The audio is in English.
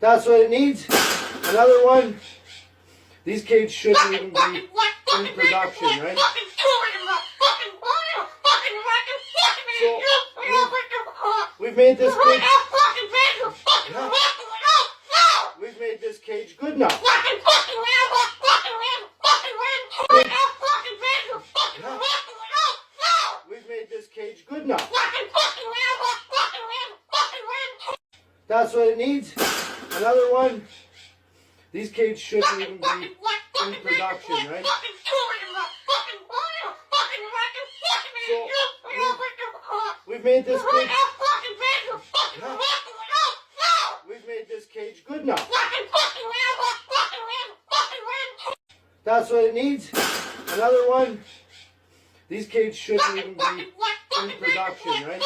That's what it needs. Another one. These cages shouldn't even be in production, right? So we've made this cage. Yeah. We've made this cage good now. Yeah. We've made this cage good now. That's what it needs. Another one. These cages shouldn't even be in production, right? So we've made this cage. Yeah. We've made this cage good now. That's what it needs. Another one. These cages shouldn't even be in production, right?